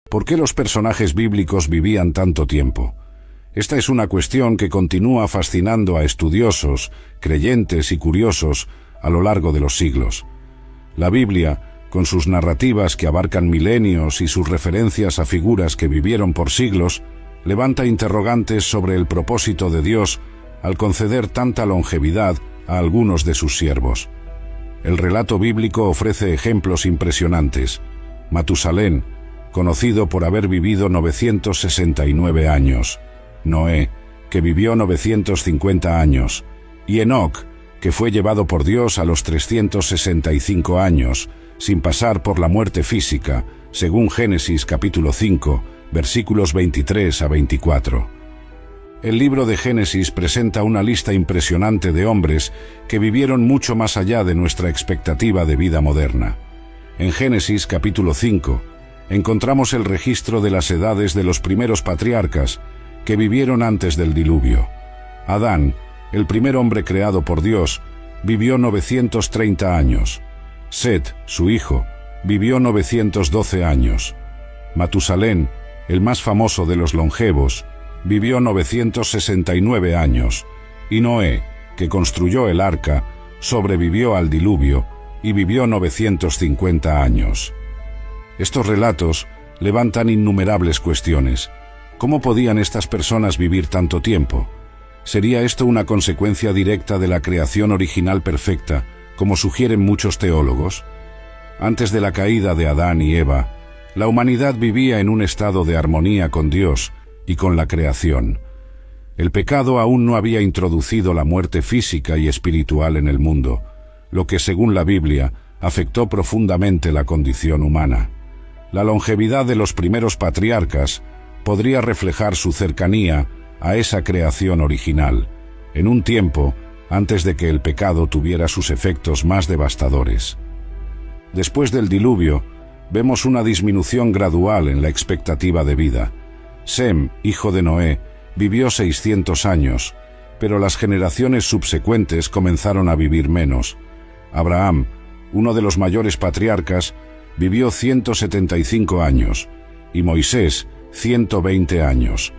¿Por qué los personajes bíblicos vivían tanto tiempo? Esta es una cuestión que continúa fascinando a estudiosos, creyentes y curiosos a lo largo de los siglos. La Biblia, con sus narrativas que abarcan milenios y sus referencias a figuras que vivieron por siglos, levanta interrogantes sobre el propósito de Dios al conceder tanta longevidad a algunos de sus siervos. El relato bíblico ofrece ejemplos impresionantes. Matusalén, conocido por haber vivido 969 años. Noé, que vivió 950 años. Y Enoc, que fue llevado por Dios a los 365 años, sin pasar por la muerte física, según Génesis capítulo 5, versículos 23 a 24. El libro de Génesis presenta una lista impresionante de hombres que vivieron mucho más allá de nuestra expectativa de vida moderna. En Génesis capítulo 5, encontramos el registro de las edades de los primeros patriarcas que vivieron antes del diluvio. Adán, el primer hombre creado por Dios, vivió 930 años. Set, su hijo, vivió 912 años. Matusalén, el más famoso de los longevos, vivió 969 años. Y Noé, que construyó el arca, sobrevivió al diluvio y vivió 950 años. Estos relatos levantan innumerables cuestiones. ¿Cómo podían estas personas vivir tanto tiempo? ¿Sería esto una consecuencia directa de la creación original perfecta, como sugieren muchos teólogos? Antes de la caída de Adán y Eva, la humanidad vivía en un estado de armonía con Dios y con la creación. El pecado aún no había introducido la muerte física y espiritual en el mundo, lo que, según la Biblia, afectó profundamente la condición humana. La longevidad de los primeros patriarcas podría reflejar su cercanía a esa creación original, en un tiempo antes de que el pecado tuviera sus efectos más devastadores. Después del diluvio, vemos una disminución gradual en la expectativa de vida. Sem, hijo de Noé, vivió 600 años, pero las generaciones subsecuentes comenzaron a vivir menos. Abraham, uno de los mayores patriarcas, vivió 175 años, y Moisés, 120 años.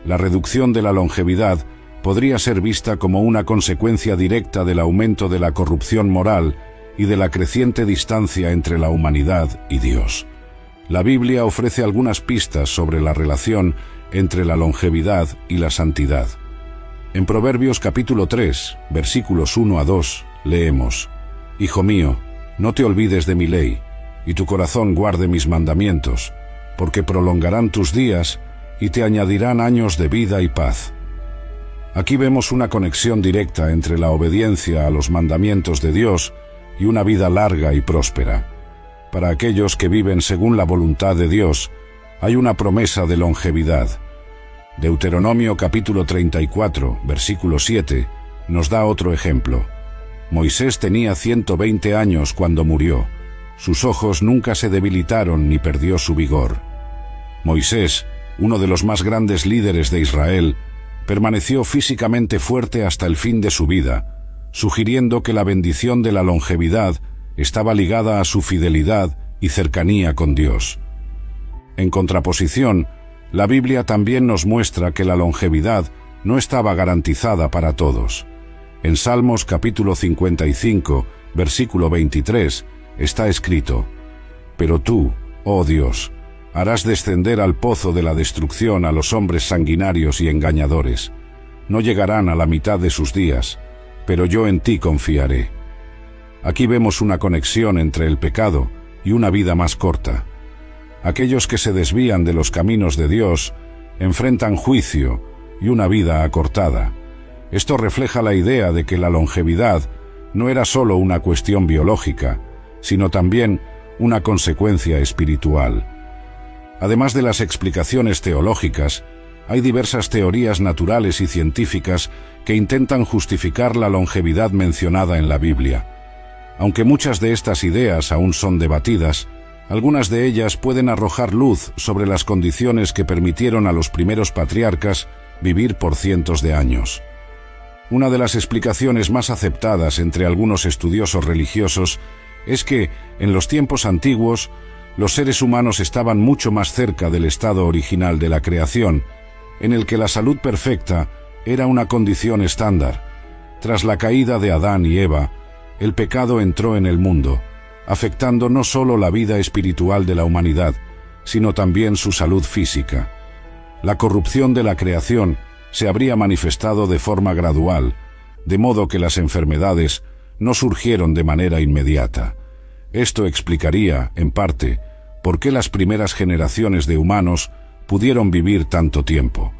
La reducción de la longevidad podría ser vista como una consecuencia directa del aumento de la corrupción moral y de la creciente distancia entre la humanidad y Dios. La Biblia ofrece algunas pistas sobre la relación entre la longevidad y la santidad. En Proverbios capítulo 3, versículos 1 a 2, leemos: Hijo mío, no te olvides de mi ley, y tu corazón guarde mis mandamientos, porque prolongarán tus días y te añadirán años de vida y paz. Aquí vemos una conexión directa entre la obediencia a los mandamientos de Dios y una vida larga y próspera. Para aquellos que viven según la voluntad de Dios, hay una promesa de longevidad. Deuteronomio capítulo 34, versículo 7, nos da otro ejemplo. Moisés tenía 120 años cuando murió. Sus ojos nunca se debilitaron ni perdió su vigor. Moisés, uno de los más grandes líderes de Israel, permaneció físicamente fuerte hasta el fin de su vida, sugiriendo que la bendición de la longevidad estaba ligada a su fidelidad y cercanía con Dios. En contraposición, la Biblia también nos muestra que la longevidad no estaba garantizada para todos. En Salmos capítulo 55, versículo 23, está escrito: Pero tú, oh Dios, harás descender al pozo de la destrucción a los hombres sanguinarios y engañadores. No llegarán a la mitad de sus días, pero yo en ti confiaré. Aquí vemos una conexión entre el pecado y una vida más corta. Aquellos que se desvían de los caminos de Dios enfrentan juicio y una vida acortada. Esto refleja la idea de que la longevidad no era solo una cuestión biológica, sino también una consecuencia espiritual. Además de las explicaciones teológicas, hay diversas teorías naturales y científicas que intentan justificar la longevidad mencionada en la Biblia. Aunque muchas de estas ideas aún son debatidas, algunas de ellas pueden arrojar luz sobre las condiciones que permitieron a los primeros patriarcas vivir por cientos de años. Una de las explicaciones más aceptadas entre algunos estudiosos religiosos es que, en los tiempos antiguos, los seres humanos estaban mucho más cerca del estado original de la creación, en el que la salud perfecta era una condición estándar. Tras la caída de Adán y Eva, el pecado entró en el mundo, afectando no solo la vida espiritual de la humanidad, sino también su salud física. La corrupción de la creación se habría manifestado de forma gradual, de modo que las enfermedades no surgieron de manera inmediata. Esto explicaría, en parte, por qué las primeras generaciones de humanos pudieron vivir tanto tiempo.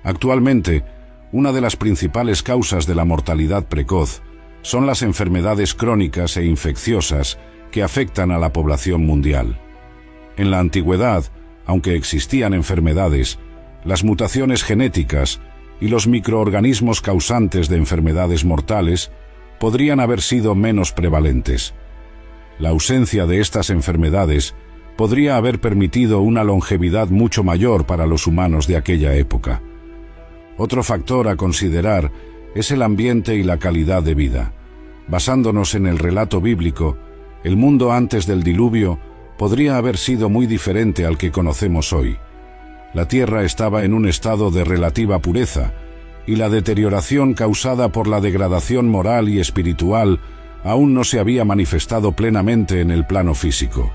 Actualmente, una de las principales causas de la mortalidad precoz son las enfermedades crónicas e infecciosas que afectan a la población mundial. En la antigüedad, aunque existían enfermedades, las mutaciones genéticas y los microorganismos causantes de enfermedades mortales podrían haber sido menos prevalentes. La ausencia de estas enfermedades podría haber permitido una longevidad mucho mayor para los humanos de aquella época. Otro factor a considerar es el ambiente y la calidad de vida. Basándonos en el relato bíblico, el mundo antes del diluvio podría haber sido muy diferente al que conocemos hoy. La tierra estaba en un estado de relativa pureza, y la deterioración causada por la degradación moral y espiritual aún no se había manifestado plenamente en el plano físico.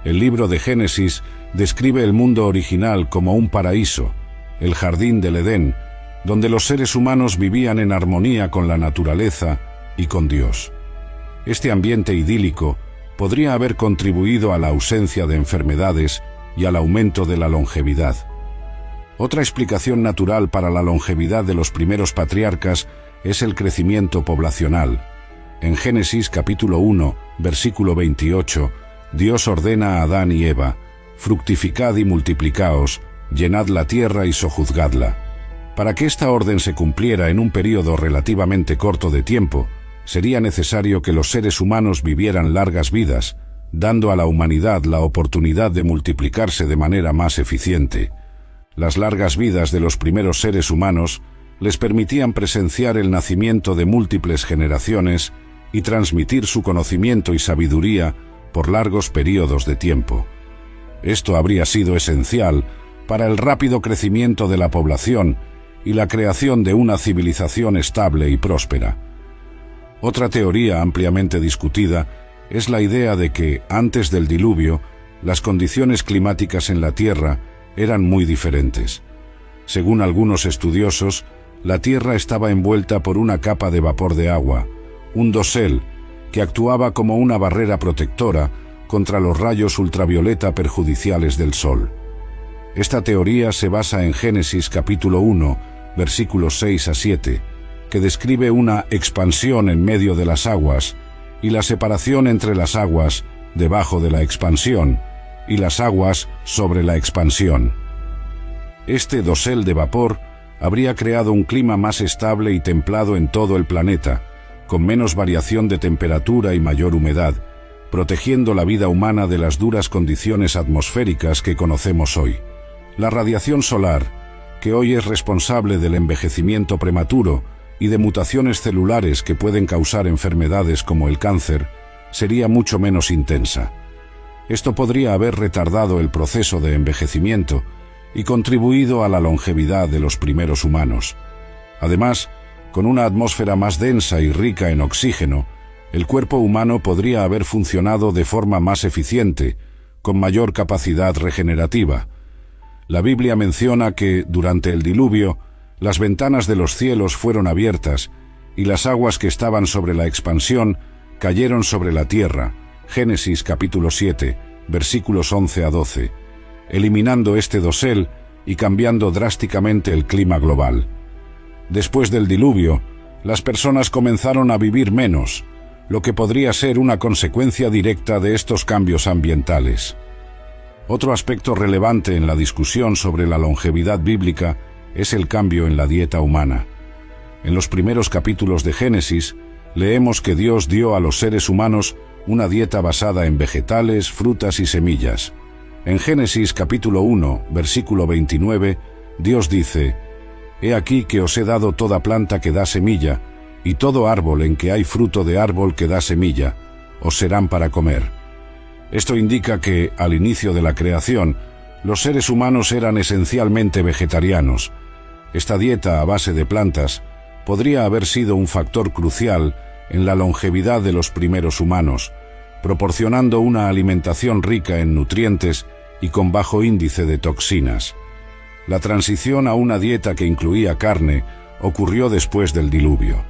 El libro de Génesis describe el mundo original como un paraíso, el jardín del Edén, donde los seres humanos vivían en armonía con la naturaleza y con Dios. Este ambiente idílico podría haber contribuido a la ausencia de enfermedades y al aumento de la longevidad. Otra explicación natural para la longevidad de los primeros patriarcas es el crecimiento poblacional. En Génesis capítulo 1, versículo 28, Dios ordena a Adán y Eva: fructificad y multiplicaos, llenad la tierra y sojuzgadla. Para que esta orden se cumpliera en un período relativamente corto de tiempo, sería necesario que los seres humanos vivieran largas vidas, dando a la humanidad la oportunidad de multiplicarse de manera más eficiente. Las largas vidas de los primeros seres humanos les permitían presenciar el nacimiento de múltiples generaciones y transmitir su conocimiento y sabiduría por largos periodos de tiempo. Esto habría sido esencial para el rápido crecimiento de la población y la creación de una civilización estable y próspera. Otra teoría ampliamente discutida es la idea de que, antes del diluvio, las condiciones climáticas en la Tierra eran muy diferentes. Según algunos estudiosos, la Tierra estaba envuelta por una capa de vapor de agua, un dosel, que actuaba como una barrera protectora contra los rayos ultravioleta perjudiciales del Sol. Esta teoría se basa en Génesis capítulo 1, versículos 6 a 7, que describe una expansión en medio de las aguas y la separación entre las aguas debajo de la expansión y las aguas sobre la expansión. Este dosel de vapor habría creado un clima más estable y templado en todo el planeta, con menos variación de temperatura y mayor humedad, protegiendo la vida humana de las duras condiciones atmosféricas que conocemos hoy. La radiación solar, que hoy es responsable del envejecimiento prematuro y de mutaciones celulares que pueden causar enfermedades como el cáncer, sería mucho menos intensa. Esto podría haber retardado el proceso de envejecimiento y contribuido a la longevidad de los primeros humanos. Además, con una atmósfera más densa y rica en oxígeno, el cuerpo humano podría haber funcionado de forma más eficiente, con mayor capacidad regenerativa. La Biblia menciona que, durante el diluvio, las ventanas de los cielos fueron abiertas y las aguas que estaban sobre la expansión cayeron sobre la tierra. Génesis capítulo 7, versículos 11 a 12, eliminando este dosel y cambiando drásticamente el clima global. Después del diluvio, las personas comenzaron a vivir menos, lo que podría ser una consecuencia directa de estos cambios ambientales. Otro aspecto relevante en la discusión sobre la longevidad bíblica es el cambio en la dieta humana. En los primeros capítulos de Génesis, leemos que Dios dio a los seres humanos una dieta basada en vegetales, frutas y semillas. En Génesis capítulo 1, versículo 29, Dios dice: «He aquí que os he dado toda planta que da semilla, y todo árbol en que hay fruto de árbol que da semilla, os serán para comer». Esto indica que, al inicio de la creación, los seres humanos eran esencialmente vegetarianos. Esta dieta a base de plantas podría haber sido un factor crucial en la longevidad de los primeros humanos, proporcionando una alimentación rica en nutrientes y con bajo índice de toxinas. La transición a una dieta que incluía carne ocurrió después del diluvio.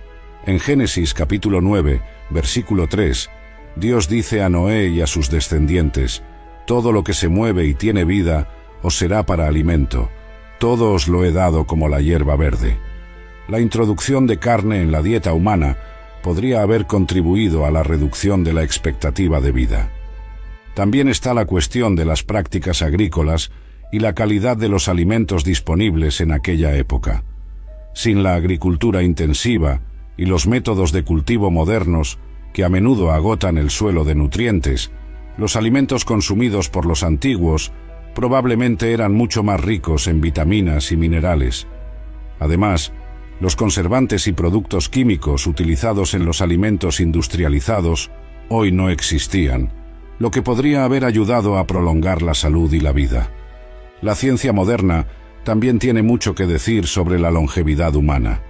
En Génesis capítulo 9, versículo 3, Dios dice a Noé y a sus descendientes: «Todo lo que se mueve y tiene vida os será para alimento. Todo os lo he dado como la hierba verde». La introducción de carne en la dieta humana podría haber contribuido a la reducción de la expectativa de vida. También está la cuestión de las prácticas agrícolas y la calidad de los alimentos disponibles en aquella época. Sin la agricultura intensiva y los métodos de cultivo modernos, que a menudo agotan el suelo de nutrientes, los alimentos consumidos por los antiguos probablemente eran mucho más ricos en vitaminas y minerales. Además, los conservantes y productos químicos utilizados en los alimentos industrializados hoy no existían, lo que podría haber ayudado a prolongar la salud y la vida. La ciencia moderna también tiene mucho que decir sobre la longevidad humana.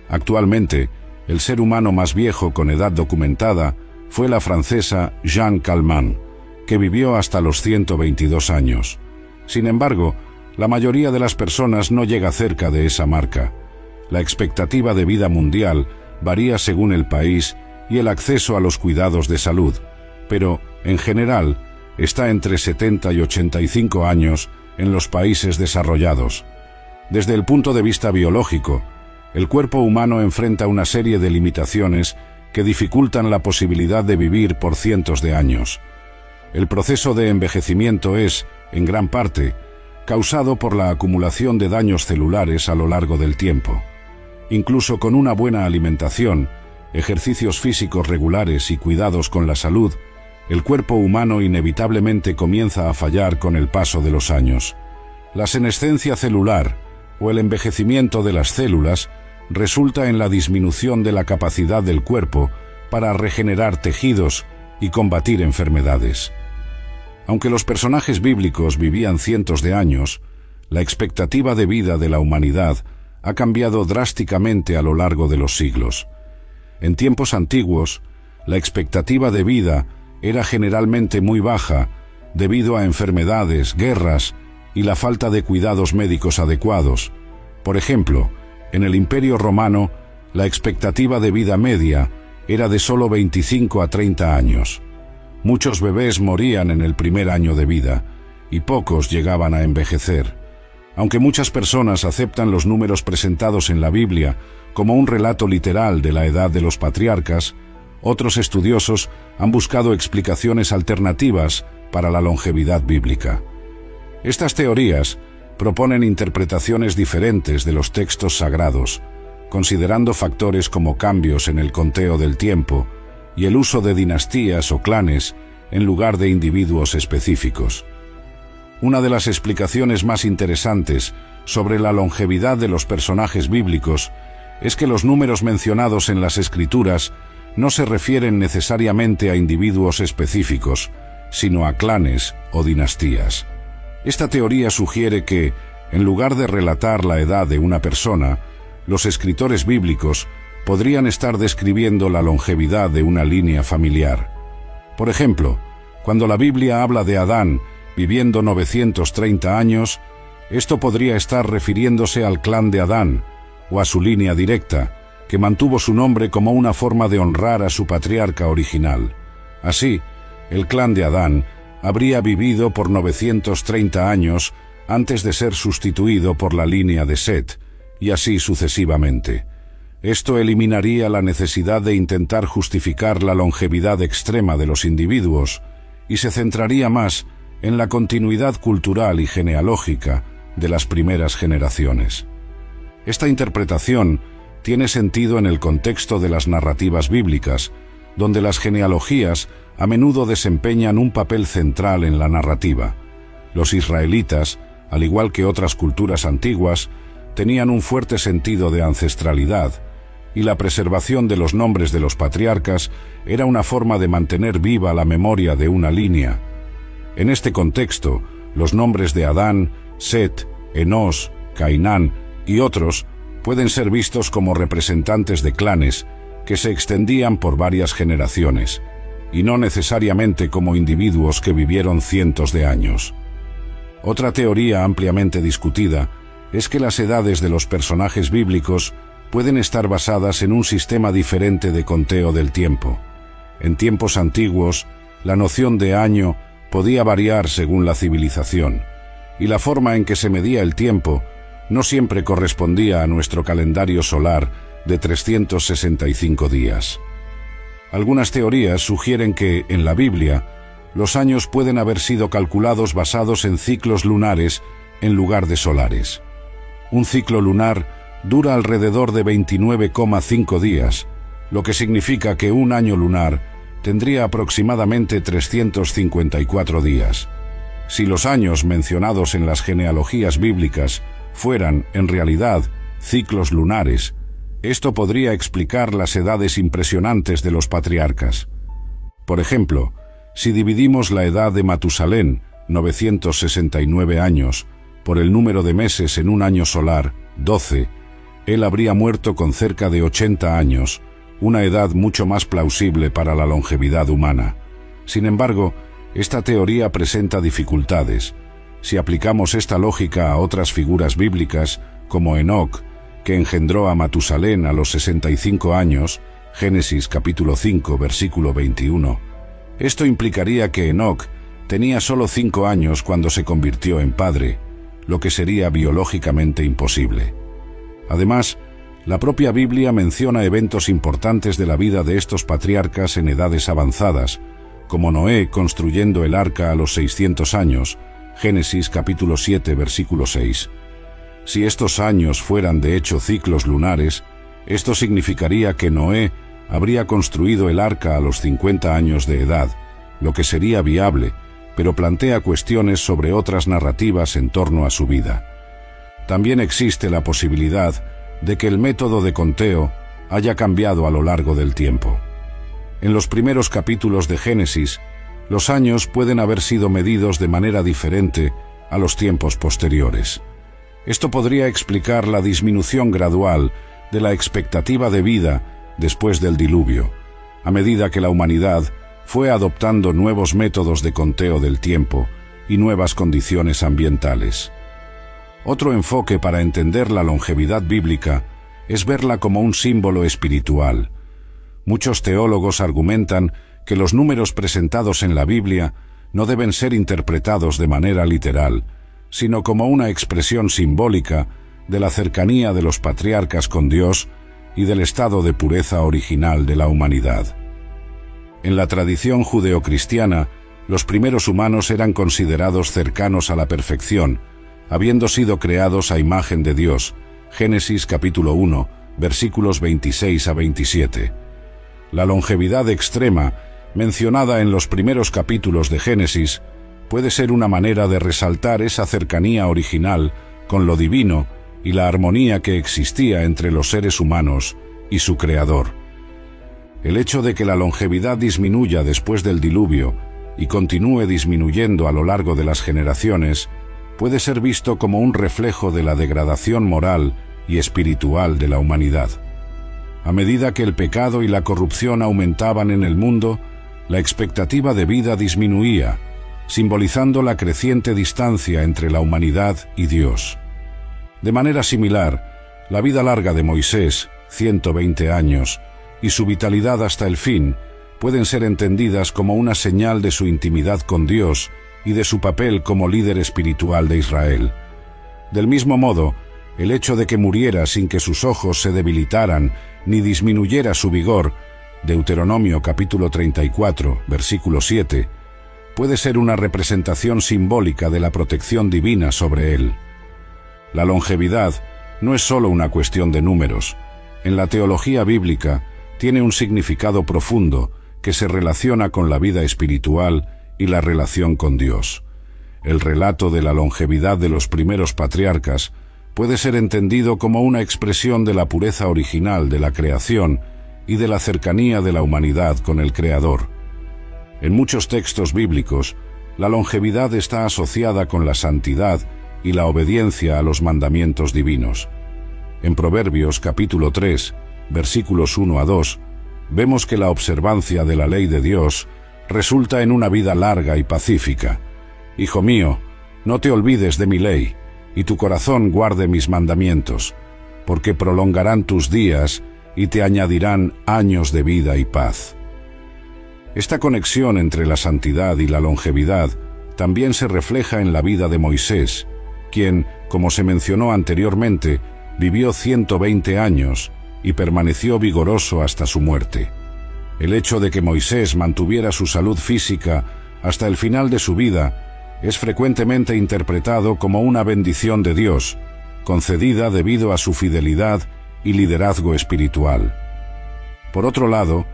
Actualmente, el ser humano más viejo con edad documentada fue la francesa Jeanne Calment, que vivió hasta los 122 años. Sin embargo, la mayoría de las personas no llega cerca de esa marca. La expectativa de vida mundial varía según el país y el acceso a los cuidados de salud, pero, en general, está entre 70 y 85 años en los países desarrollados. Desde el punto de vista biológico, el cuerpo humano enfrenta una serie de limitaciones que dificultan la posibilidad de vivir por cientos de años. El proceso de envejecimiento es, en gran parte, causado por la acumulación de daños celulares a lo largo del tiempo. Incluso con una buena alimentación, ejercicios físicos regulares y cuidados con la salud, el cuerpo humano inevitablemente comienza a fallar con el paso de los años. La senescencia celular, o el envejecimiento de las células, resulta en la disminución de la capacidad del cuerpo para regenerar tejidos y combatir enfermedades. Aunque los personajes bíblicos vivían cientos de años, la expectativa de vida de la humanidad ha cambiado drásticamente a lo largo de los siglos. En tiempos antiguos, la expectativa de vida era generalmente muy baja debido a enfermedades, guerras y la falta de cuidados médicos adecuados. Por ejemplo, en el Imperio Romano, la expectativa de vida media era de solo 25 a 30 años. Muchos bebés morían en el primer año de vida y pocos llegaban a envejecer. Aunque muchas personas aceptan los números presentados en la Biblia como un relato literal de la edad de los patriarcas, otros estudiosos han buscado explicaciones alternativas para la longevidad bíblica. Estas teorías proponen interpretaciones diferentes de los textos sagrados, considerando factores como cambios en el conteo del tiempo y el uso de dinastías o clanes en lugar de individuos específicos. Una de las explicaciones más interesantes sobre la longevidad de los personajes bíblicos es que los números mencionados en las Escrituras no se refieren necesariamente a individuos específicos, sino a clanes o dinastías. Esta teoría sugiere que, en lugar de relatar la edad de una persona, los escritores bíblicos podrían estar describiendo la longevidad de una línea familiar. Por ejemplo, cuando la Biblia habla de Adán viviendo 930 años, esto podría estar refiriéndose al clan de Adán, o a su línea directa, que mantuvo su nombre como una forma de honrar a su patriarca original. Así, el clan de Adán habría vivido por 930 años antes de ser sustituido por la línea de Set, y así sucesivamente. Esto eliminaría la necesidad de intentar justificar la longevidad extrema de los individuos y se centraría más en la continuidad cultural y genealógica de las primeras generaciones. Esta interpretación tiene sentido en el contexto de las narrativas bíblicas, donde las genealogías a menudo desempeñan un papel central en la narrativa. Los israelitas, al igual que otras culturas antiguas, tenían un fuerte sentido de ancestralidad, y la preservación de los nombres de los patriarcas era una forma de mantener viva la memoria de una línea, En este contexto, los nombres de Adán, Set, Enós, Cainán y otros pueden ser vistos como representantes de clanes que se extendían por varias generaciones, y no necesariamente como individuos que vivieron cientos de años. Otra teoría ampliamente discutida es que las edades de los personajes bíblicos pueden estar basadas en un sistema diferente de conteo del tiempo. En tiempos antiguos, la noción de año podía variar según la civilización, y la forma en que se medía el tiempo no siempre correspondía a nuestro calendario solar de 365 días. Algunas teorías sugieren que, en la Biblia, los años pueden haber sido calculados basados en ciclos lunares en lugar de solares. Un ciclo lunar dura alrededor de 29,5 días, lo que significa que un año lunar tendría aproximadamente 354 días. Si los años mencionados en las genealogías bíblicas fueran, en realidad, ciclos lunares, esto podría explicar las edades impresionantes de los patriarcas. Por ejemplo, si dividimos la edad de Matusalén, 969 años, por el número de meses en un año solar, 12, él habría muerto con cerca de 80 años, una edad mucho más plausible para la longevidad humana. Sin embargo, esta teoría presenta dificultades. Si aplicamos esta lógica a otras figuras bíblicas, como Enoc, que engendró a Matusalén a los 65 años, Génesis capítulo 5, versículo 21, esto implicaría que Enoc tenía solo 5 años cuando se convirtió en padre, lo que sería biológicamente imposible. Además, la propia Biblia menciona eventos importantes de la vida de estos patriarcas en edades avanzadas, como Noé construyendo el arca a los 600 años, Génesis capítulo 7, versículo 6. Si estos años fueran de hecho ciclos lunares, esto significaría que Noé habría construido el arca a los 50 años de edad, lo que sería viable, pero plantea cuestiones sobre otras narrativas en torno a su vida. También existe la posibilidad de que el método de conteo haya cambiado a lo largo del tiempo. En los primeros capítulos de Génesis, los años pueden haber sido medidos de manera diferente a los tiempos posteriores. Esto podría explicar la disminución gradual de la expectativa de vida después del diluvio, a medida que la humanidad fue adoptando nuevos métodos de conteo del tiempo y nuevas condiciones ambientales. Otro enfoque para entender la longevidad bíblica es verla como un símbolo espiritual. Muchos teólogos argumentan que los números presentados en la Biblia no deben ser interpretados de manera literal, sino como una expresión simbólica de la cercanía de los patriarcas con Dios y del estado de pureza original de la humanidad. En la tradición judeocristiana, los primeros humanos eran considerados cercanos a la perfección, habiendo sido creados a imagen de Dios, Génesis capítulo 1, versículos 26 a 27. La longevidad extrema, mencionada en los primeros capítulos de Génesis, puede ser una manera de resaltar esa cercanía original con lo divino y la armonía que existía entre los seres humanos y su Creador. El hecho de que la longevidad disminuya después del diluvio y continúe disminuyendo a lo largo de las generaciones puede ser visto como un reflejo de la degradación moral y espiritual de la humanidad. A medida que el pecado y la corrupción aumentaban en el mundo, la expectativa de vida disminuía, simbolizando la creciente distancia entre la humanidad y Dios. De manera similar, la vida larga de Moisés, 120 años, y su vitalidad hasta el fin, pueden ser entendidas como una señal de su intimidad con Dios y de su papel como líder espiritual de Israel. Del mismo modo, el hecho de que muriera sin que sus ojos se debilitaran ni disminuyera su vigor, Deuteronomio capítulo 34, versículo 7, puede ser una representación simbólica de la protección divina sobre él. La longevidad no es solo una cuestión de números. En la teología bíblica tiene un significado profundo que se relaciona con la vida espiritual y la relación con Dios. El relato de la longevidad de los primeros patriarcas puede ser entendido como una expresión de la pureza original de la creación y de la cercanía de la humanidad con el Creador. En muchos textos bíblicos, La longevidad está asociada con la santidad y la obediencia a los mandamientos divinos. En Proverbios capítulo 3, versículos 1 a 2, vemos que la observancia de la ley de Dios resulta en una vida larga y pacífica. Hijo mío, no te olvides de mi ley, y tu corazón guarde mis mandamientos, porque prolongarán tus días y te añadirán años de vida y paz. Esta conexión entre la santidad y la longevidad también se refleja en la vida de Moisés, quien, como se mencionó anteriormente, vivió 120 años y permaneció vigoroso hasta su muerte. El hecho de que Moisés mantuviera su salud física hasta el final de su vida es frecuentemente interpretado como una bendición de Dios, concedida debido a su fidelidad y liderazgo espiritual. Por otro lado,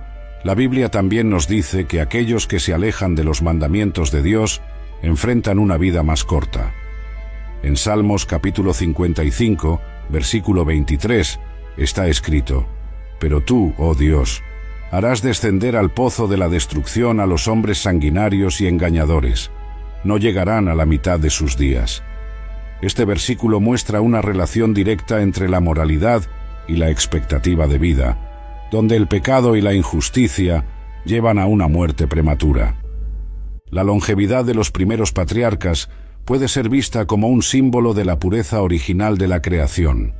la Biblia también nos dice que aquellos que se alejan de los mandamientos de Dios enfrentan una vida más corta. En Salmos capítulo 55, versículo 23, está escrito: «Pero tú, oh Dios, harás descender al pozo de la destrucción a los hombres sanguinarios y engañadores. No llegarán a la mitad de sus días». Este versículo muestra una relación directa entre la moralidad y la expectativa de vida, donde el pecado y la injusticia llevan a una muerte prematura. La longevidad de los primeros patriarcas puede ser vista como un símbolo de la pureza original de la creación.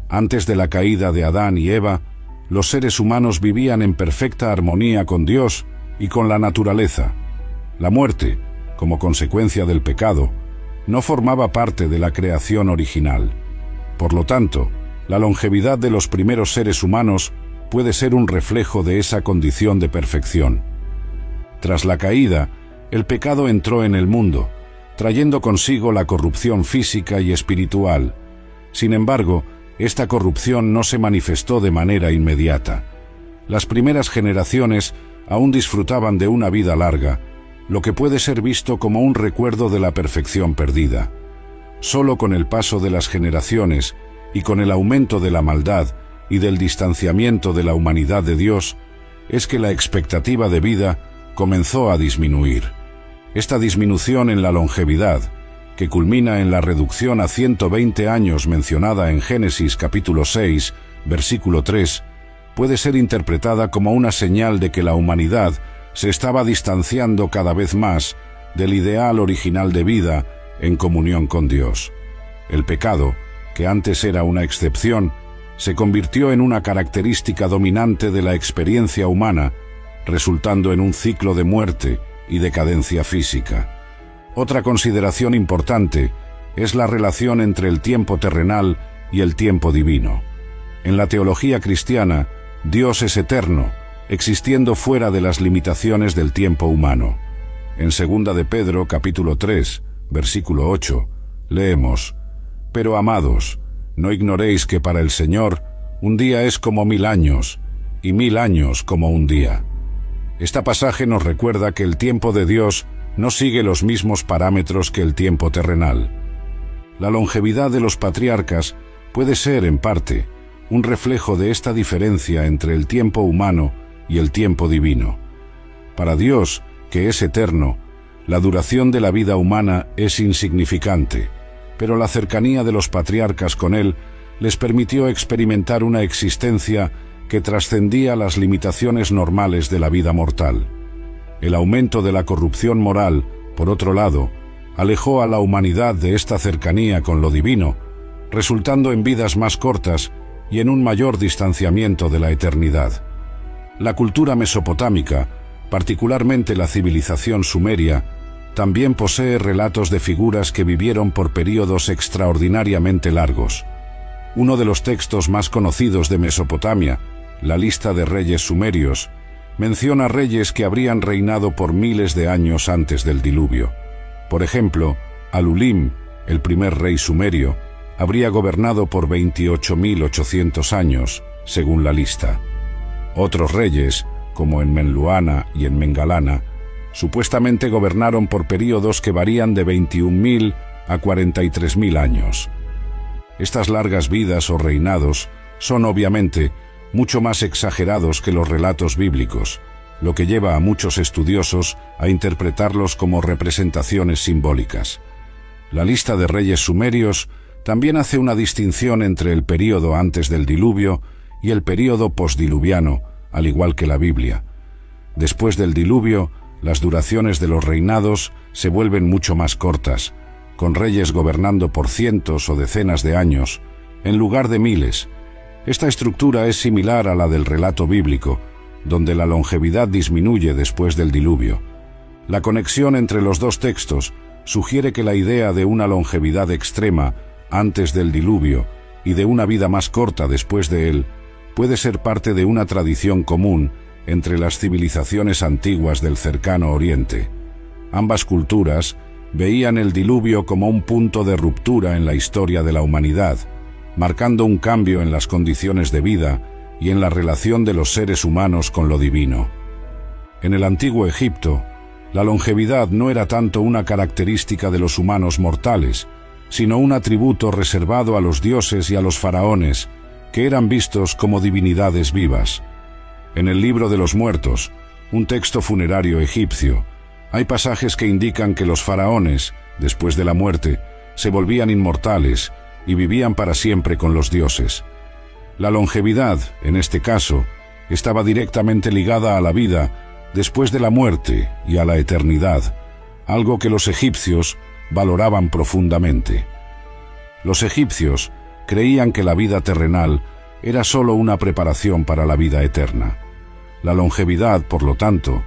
Antes de la caída de Adán y Eva, los seres humanos vivían en perfecta armonía con Dios y con la naturaleza. La muerte, como consecuencia del pecado, no formaba parte de la creación original. Por lo tanto, la longevidad de los primeros seres humanos puede ser un reflejo de esa condición de perfección. Tras la caída, el pecado entró en el mundo, trayendo consigo la corrupción física y espiritual. Sin embargo, esta corrupción no se manifestó de manera inmediata. Las primeras generaciones aún disfrutaban de una vida larga, lo que puede ser visto como un recuerdo de la perfección perdida. Solo con el paso de las generaciones y con el aumento de la maldad y del distanciamiento de la humanidad de Dios, es que la expectativa de vida comenzó a disminuir. Esta disminución en la longevidad, que culmina en la reducción a 120 años mencionada en Génesis capítulo 6, versículo 3, puede ser interpretada como una señal de que la humanidad se estaba distanciando cada vez más del ideal original de vida en comunión con Dios. El pecado, que antes era una excepción, se convirtió en una característica dominante de la experiencia humana, resultando en un ciclo de muerte y decadencia física. Otra consideración importante es la relación entre el tiempo terrenal y el tiempo divino. En la teología cristiana, Dios es eterno, existiendo fuera de las limitaciones del tiempo humano. En 2 de Pedro, capítulo 3, versículo 8, leemos: «Pero amados, no ignoréis que para el Señor un día es como 1000 años, y 1000 años como un día». Este pasaje nos recuerda que el tiempo de Dios no sigue los mismos parámetros que el tiempo terrenal. La longevidad de los patriarcas puede ser, en parte, un reflejo de esta diferencia entre el tiempo humano y el tiempo divino. Para Dios, que es eterno, la duración de la vida humana es insignificante, pero la cercanía de los patriarcas con Él les permitió experimentar una existencia que trascendía las limitaciones normales de la vida mortal. El aumento de la corrupción moral, por otro lado, alejó a la humanidad de esta cercanía con lo divino, resultando en vidas más cortas y en un mayor distanciamiento de la eternidad. La cultura mesopotámica, particularmente la civilización sumeria, también posee relatos de figuras que vivieron por períodos extraordinariamente largos. Uno de los textos más conocidos de Mesopotamia, la lista de reyes sumerios, menciona reyes que habrían reinado por miles de años antes del diluvio. Por ejemplo, Alulim, el primer rey sumerio, habría gobernado por 28.800 años, según la lista. Otros reyes, como en Menluana y en Mengalana, supuestamente gobernaron por períodos que varían de 21.000 a 43.000 años. Estas largas vidas o reinados son obviamente mucho más exagerados que los relatos bíblicos, lo que lleva a muchos estudiosos a interpretarlos como representaciones simbólicas. La lista de reyes sumerios también hace una distinción entre el período antes del diluvio y el período postdiluviano, al igual que la Biblia. Después del diluvio, las duraciones de los reinados se vuelven mucho más cortas, con reyes gobernando por cientos o decenas de años, en lugar de miles. Esta estructura es similar a la del relato bíblico, donde la longevidad disminuye después del diluvio. La conexión entre los dos textos sugiere que la idea de una longevidad extrema antes del diluvio y de una vida más corta después de él puede ser parte de una tradición común entre las civilizaciones antiguas del cercano Oriente. Ambas culturas veían el diluvio como un punto de ruptura en la historia de la humanidad, marcando un cambio en las condiciones de vida y en la relación de los seres humanos con lo divino. En el antiguo Egipto, la longevidad no era tanto una característica de los humanos mortales, sino un atributo reservado a los dioses y a los faraones, que eran vistos como divinidades vivas. En el Libro de los Muertos, un texto funerario egipcio, hay pasajes que indican que los faraones, después de la muerte, se volvían inmortales y vivían para siempre con los dioses. La longevidad, en este caso, estaba directamente ligada a la vida después de la muerte y a la eternidad, algo que los egipcios valoraban profundamente. Los egipcios creían que la vida terrenal era solo una preparación para la vida eterna. La longevidad, por lo tanto,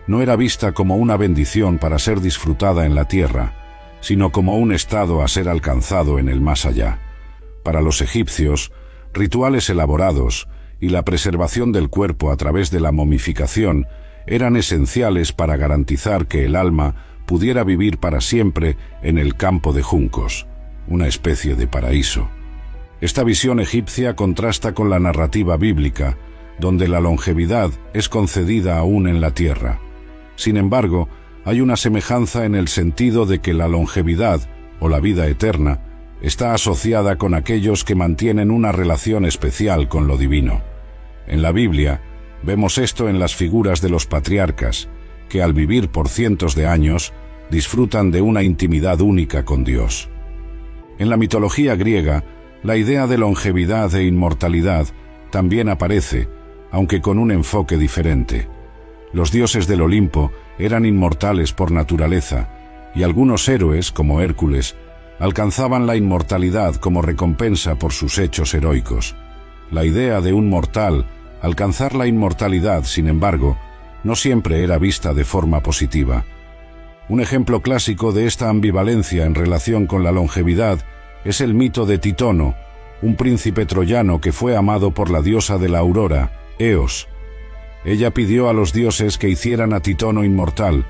no era vista como una bendición para ser disfrutada en la tierra, sino como un estado a ser alcanzado en el más allá. Para los egipcios, rituales elaborados y la preservación del cuerpo a través de la momificación eran esenciales para garantizar que el alma pudiera vivir para siempre en el campo de juncos, una especie de paraíso. Esta visión egipcia contrasta con la narrativa bíblica, donde la longevidad es concedida aún en la tierra. Sin embargo, hay una semejanza en el sentido de que la longevidad, o la vida eterna, está asociada con aquellos que mantienen una relación especial con lo divino. En la Biblia, vemos esto en las figuras de los patriarcas, que al vivir por cientos de años, disfrutan de una intimidad única con Dios. En la mitología griega, la idea de longevidad e inmortalidad también aparece, aunque con un enfoque diferente. Los dioses del Olimpo eran inmortales por naturaleza, y algunos héroes, como Hércules, alcanzaban la inmortalidad como recompensa por sus hechos heroicos. La idea de un mortal alcanzar la inmortalidad, sin embargo, no siempre era vista de forma positiva. Un ejemplo clásico de esta ambivalencia en relación con la longevidad es el mito de Titono, un príncipe troyano que fue amado por la diosa de la aurora, Eos. Ella pidió a los dioses que hicieran a Titono inmortal,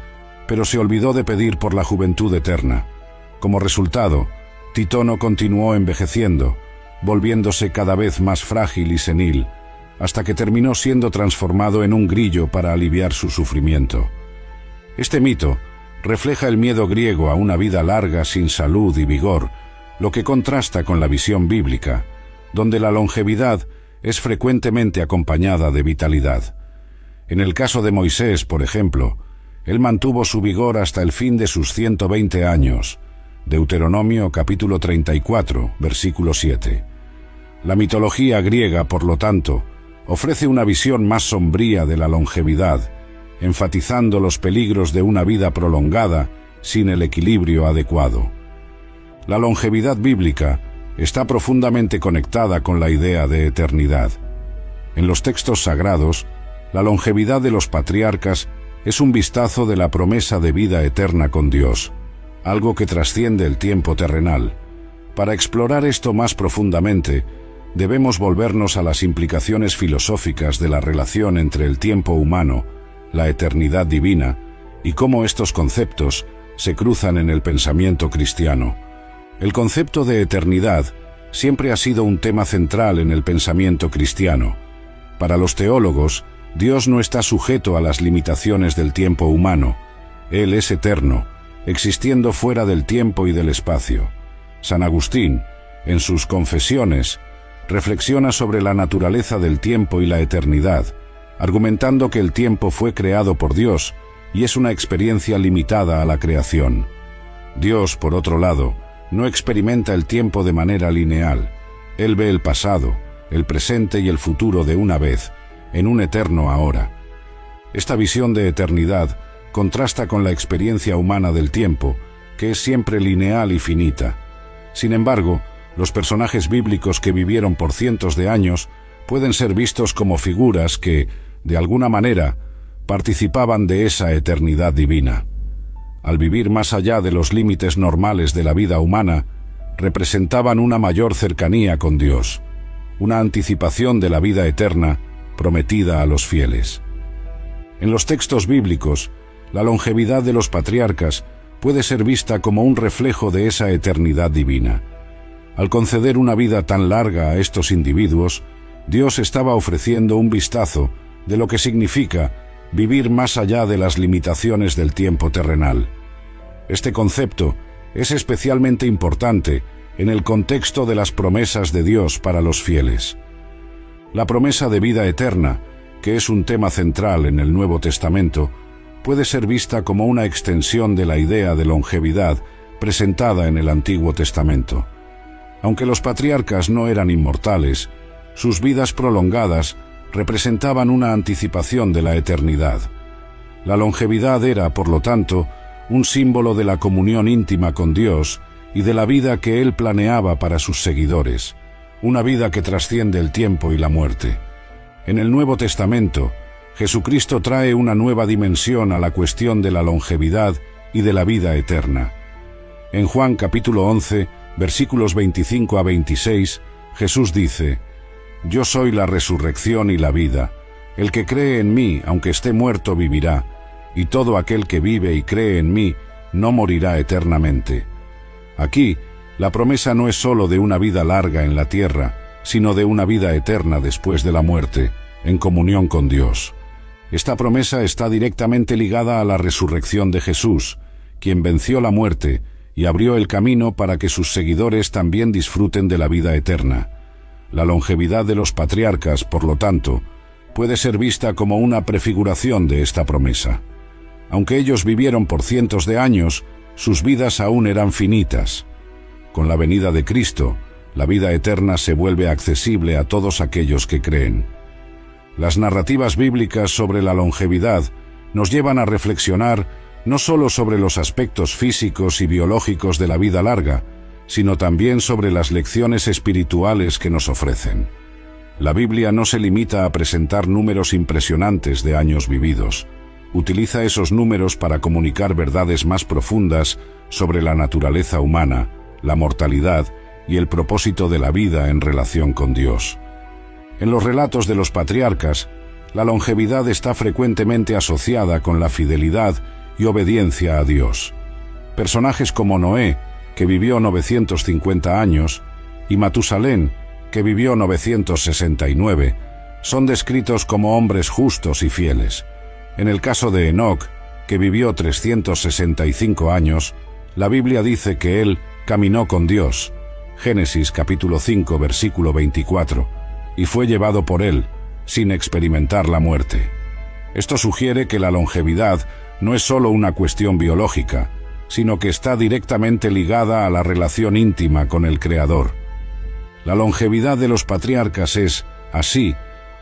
pero se olvidó de pedir por la juventud eterna. Como resultado, Titono continuó envejeciendo, volviéndose cada vez más frágil y senil, hasta que terminó siendo transformado en un grillo para aliviar su sufrimiento. Este mito refleja el miedo griego a una vida larga sin salud y vigor, lo que contrasta con la visión bíblica, donde la longevidad es frecuentemente acompañada de vitalidad. En el caso de Moisés, por ejemplo, él mantuvo su vigor hasta el fin de sus 120 años. Deuteronomio capítulo 34, versículo 7. La mitología griega, por lo tanto, ofrece una visión más sombría de la longevidad, enfatizando los peligros de una vida prolongada sin el equilibrio adecuado. La longevidad bíblica está profundamente conectada con la idea de eternidad. En los textos sagrados, la longevidad de los patriarcas es un vistazo de la promesa de vida eterna con Dios, algo que trasciende el tiempo terrenal. Para explorar esto más profundamente, debemos volvernos a las implicaciones filosóficas de la relación entre el tiempo humano, la eternidad divina, y cómo estos conceptos se cruzan en el pensamiento cristiano. El concepto de eternidad siempre ha sido un tema central en el pensamiento cristiano. Para los teólogos, Dios no está sujeto a las limitaciones del tiempo humano. Él es eterno, existiendo fuera del tiempo y del espacio. San Agustín, en sus Confesiones, reflexiona sobre la naturaleza del tiempo y la eternidad, argumentando que el tiempo fue creado por Dios y es una experiencia limitada a la creación. Dios, por otro lado, no experimenta el tiempo de manera lineal. Él ve el pasado, el presente y el futuro de una vez, en un eterno ahora. Esta visión de eternidad contrasta con la experiencia humana del tiempo, que es siempre lineal y finita. Sin embargo, los personajes bíblicos que vivieron por cientos de años pueden ser vistos como figuras que, de alguna manera, participaban de esa eternidad divina. Al vivir más allá de los límites normales de la vida humana, representaban una mayor cercanía con Dios, una anticipación de la vida eterna prometida a los fieles. En los textos bíblicos, la longevidad de los patriarcas puede ser vista como un reflejo de esa eternidad divina. Al conceder una vida tan larga a estos individuos, Dios estaba ofreciendo un vistazo de lo que significa vivir más allá de las limitaciones del tiempo terrenal. Este concepto es especialmente importante en el contexto de las promesas de Dios para los fieles. La promesa de vida eterna, que es un tema central en el Nuevo Testamento, puede ser vista como una extensión de la idea de longevidad presentada en el Antiguo Testamento. Aunque los patriarcas no eran inmortales, sus vidas prolongadas representaban una anticipación de la eternidad. La longevidad era, por lo tanto, un símbolo de la comunión íntima con Dios y de la vida que Él planeaba para sus seguidores, una vida que trasciende el tiempo y la muerte. En el Nuevo Testamento, Jesucristo trae una nueva dimensión a la cuestión de la longevidad y de la vida eterna. En Juan capítulo 11, versículos 25 a 26, Jesús dice: «Yo soy la resurrección y la vida. El que cree en mí, aunque esté muerto, vivirá, y todo aquel que vive y cree en mí, no morirá eternamente». Aquí, la promesa no es sólo de una vida larga en la tierra, sino de una vida eterna después de la muerte, en comunión con Dios. Esta promesa está directamente ligada a la resurrección de Jesús, quien venció la muerte y abrió el camino para que sus seguidores también disfruten de la vida eterna. La longevidad de los patriarcas, por lo tanto, puede ser vista como una prefiguración de esta promesa. Aunque ellos vivieron por cientos de años, sus vidas aún eran finitas. Con la venida de Cristo, la vida eterna se vuelve accesible a todos aquellos que creen. Las narrativas bíblicas sobre la longevidad nos llevan a reflexionar no solo sobre los aspectos físicos y biológicos de la vida larga, sino también sobre las lecciones espirituales que nos ofrecen. La Biblia no se limita a presentar números impresionantes de años vividos. Utiliza esos números para comunicar verdades más profundas sobre la naturaleza humana, la mortalidad y el propósito de la vida en relación con Dios. En los relatos de los patriarcas, la longevidad está frecuentemente asociada con la fidelidad y obediencia a Dios. Personajes como Noé, que vivió 950 años, y Matusalén, que vivió 969, son descritos como hombres justos y fieles. En el caso de Enoc, que vivió 365 años, la Biblia dice que él caminó con Dios, Génesis capítulo 5, versículo 24, y fue llevado por él, sin experimentar la muerte. Esto sugiere que la longevidad no es solo una cuestión biológica, sino que está directamente ligada a la relación íntima con el Creador. La longevidad de los patriarcas es, así,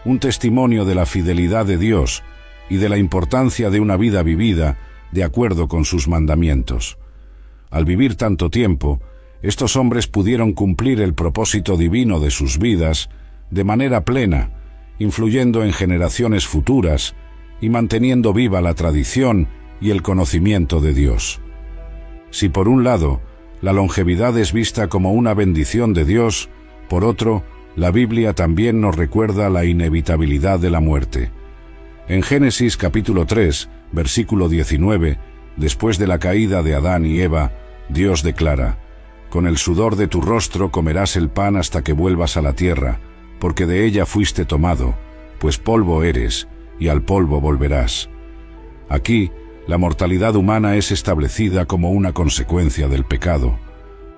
un testimonio de la fidelidad de Dios y de la importancia de una vida vivida de acuerdo con sus mandamientos. Al vivir tanto tiempo, estos hombres pudieron cumplir el propósito divino de sus vidas de manera plena, influyendo en generaciones futuras y manteniendo viva la tradición y el conocimiento de Dios. Si por un lado, la longevidad es vista como una bendición de Dios, por otro, la Biblia también nos recuerda la inevitabilidad de la muerte. En Génesis capítulo 3, versículo 19, después de la caída de Adán y Eva, Dios declara: «Con el sudor de tu rostro comerás el pan hasta que vuelvas a la tierra, porque de ella fuiste tomado, pues polvo eres, y al polvo volverás». Aquí, la mortalidad humana es establecida como una consecuencia del pecado.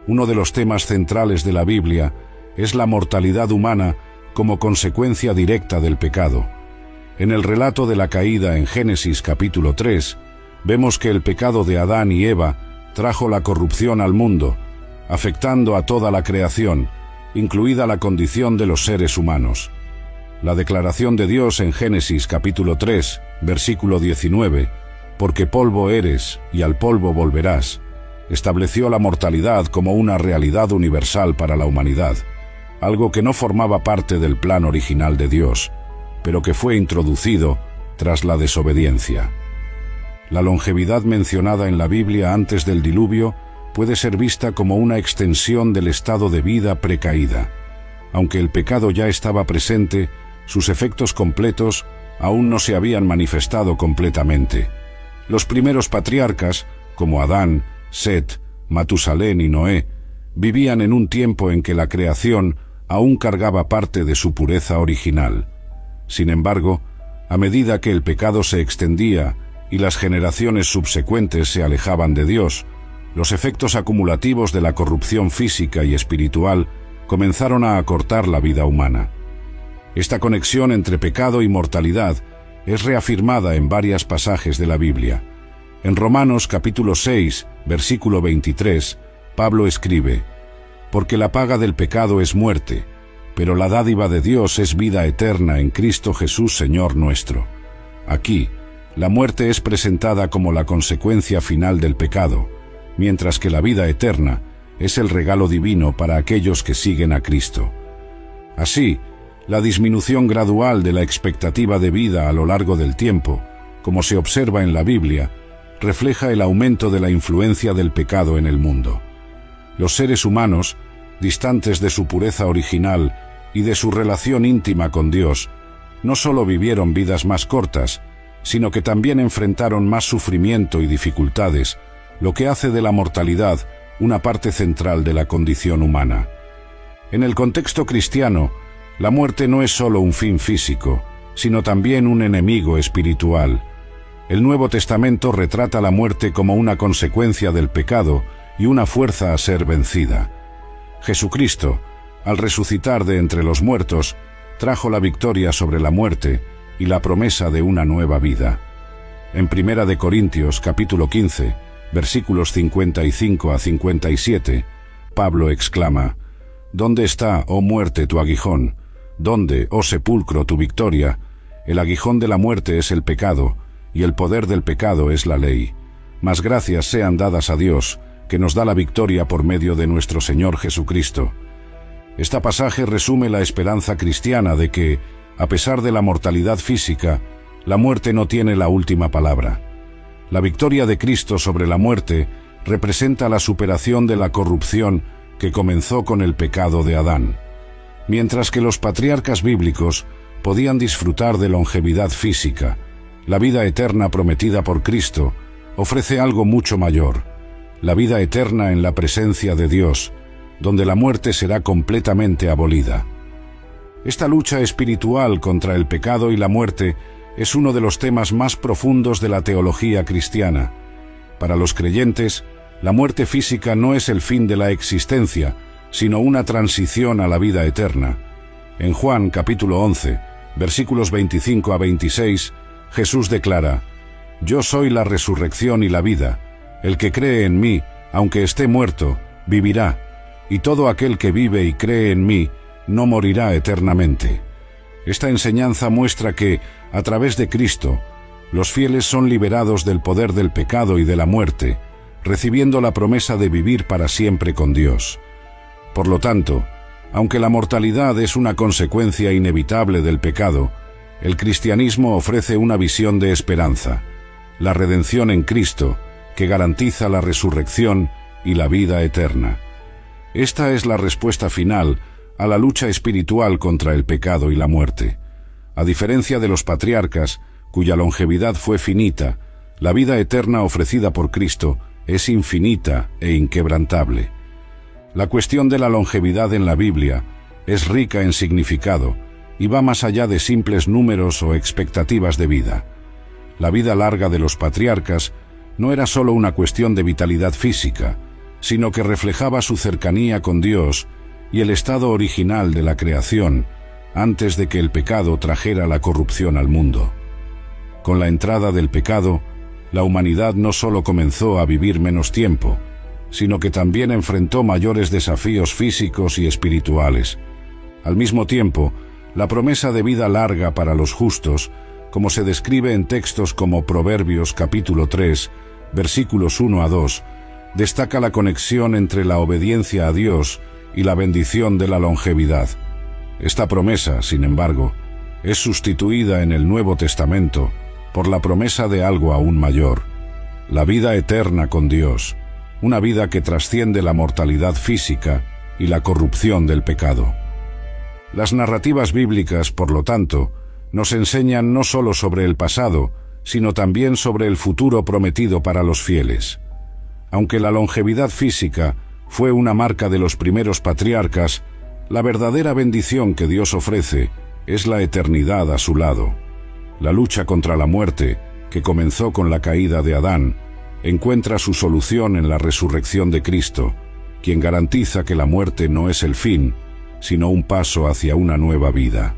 Uno de los temas centrales de la Biblia es la mortalidad humana como consecuencia directa del pecado. En el relato de la caída en Génesis capítulo 3, vemos que el pecado de Adán y Eva trajo la corrupción al mundo, afectando a toda la creación, incluida la condición de los seres humanos. La declaración de Dios en Génesis capítulo 3, versículo 19, «Porque polvo eres y al polvo volverás», estableció la mortalidad como una realidad universal para la humanidad, algo que no formaba parte del plan original de Dios, pero que fue introducido tras la desobediencia. La longevidad mencionada en la Biblia antes del diluvio puede ser vista como una extensión del estado de vida precaída. Aunque el pecado ya estaba presente, sus efectos completos aún no se habían manifestado completamente. Los primeros patriarcas, como Adán, Set, Matusalén y Noé, vivían en un tiempo en que la creación aún cargaba parte de su pureza original. Sin embargo, a medida que el pecado se extendía y las generaciones subsecuentes se alejaban de Dios, los efectos acumulativos de la corrupción física y espiritual comenzaron a acortar la vida humana. Esta conexión entre pecado y mortalidad es reafirmada en varios pasajes de la Biblia. En Romanos capítulo 6, versículo 23, Pablo escribe: «Porque la paga del pecado es muerte, pero la dádiva de Dios es vida eterna en Cristo Jesús Señor nuestro». Aquí, la muerte es presentada como la consecuencia final del pecado, mientras que la vida eterna es el regalo divino para aquellos que siguen a Cristo. Así, la disminución gradual de la expectativa de vida a lo largo del tiempo, como se observa en la Biblia, refleja el aumento de la influencia del pecado en el mundo. Los seres humanos, distantes de su pureza original y de su relación íntima con Dios, no solo vivieron vidas más cortas, sino que también enfrentaron más sufrimiento y dificultades, lo que hace de la mortalidad una parte central de la condición humana. En el contexto cristiano, la muerte no es solo un fin físico, sino también un enemigo espiritual. El Nuevo Testamento retrata la muerte como una consecuencia del pecado y una fuerza a ser vencida. Jesucristo, al resucitar de entre los muertos, trajo la victoria sobre la muerte y la promesa de una nueva vida. En 1 Corintios capítulo 15, versículos 55 a 57, Pablo exclama: «¿Dónde está, oh muerte, tu aguijón? ¿Dónde, oh sepulcro, tu victoria? El aguijón de la muerte es el pecado, y el poder del pecado es la ley. Mas gracias sean dadas a Dios, que nos da la victoria por medio de nuestro Señor Jesucristo». Este pasaje resume la esperanza cristiana de que, a pesar de la mortalidad física, la muerte no tiene la última palabra. La victoria de Cristo sobre la muerte representa la superación de la corrupción que comenzó con el pecado de Adán. Mientras que los patriarcas bíblicos podían disfrutar de longevidad física, la vida eterna prometida por Cristo ofrece algo mucho mayor: la vida eterna en la presencia de Dios, donde la muerte será completamente abolida. Esta lucha espiritual contra el pecado y la muerte es uno de los temas más profundos de la teología cristiana. Para los creyentes, la muerte física no es el fin de la existencia, sino una transición a la vida eterna. En Juan capítulo 11, versículos 25 a 26, Jesús declara: «Yo soy la resurrección y la vida. El que cree en mí, aunque esté muerto, vivirá, y todo aquel que vive y cree en mí, no morirá eternamente». Esta enseñanza muestra que, a través de Cristo, los fieles son liberados del poder del pecado y de la muerte, recibiendo la promesa de vivir para siempre con Dios. Por lo tanto, aunque la mortalidad es una consecuencia inevitable del pecado, el cristianismo ofrece una visión de esperanza: la redención en Cristo, que garantiza la resurrección y la vida eterna. Esta es la respuesta final a la lucha espiritual contra el pecado y la muerte. A diferencia de los patriarcas, cuya longevidad fue finita, la vida eterna ofrecida por Cristo es infinita e inquebrantable. La cuestión de la longevidad en la Biblia es rica en significado y va más allá de simples números o expectativas de vida. La vida larga de los patriarcas no era solo una cuestión de vitalidad física, sino que reflejaba su cercanía con Dios y el estado original de la creación, antes de que el pecado trajera la corrupción al mundo. Con la entrada del pecado, la humanidad no solo comenzó a vivir menos tiempo, sino que también enfrentó mayores desafíos físicos y espirituales. Al mismo tiempo, la promesa de vida larga para los justos, como se describe en textos como Proverbios capítulo 3, versículos 1 a 2, destaca la conexión entre la obediencia a Dios y la bendición de la longevidad. Esta promesa, sin embargo, es sustituida en el Nuevo Testamento por la promesa de algo aún mayor, la vida eterna con Dios, una vida que trasciende la mortalidad física y la corrupción del pecado. Las narrativas bíblicas, por lo tanto, nos enseñan no solo sobre el pasado, sino también sobre el futuro prometido para los fieles. Aunque la longevidad física fue una marca de los primeros patriarcas, la verdadera bendición que Dios ofrece es la eternidad a su lado. La lucha contra la muerte, que comenzó con la caída de Adán, encuentra su solución en la resurrección de Cristo, quien garantiza que la muerte no es el fin, sino un paso hacia una nueva vida.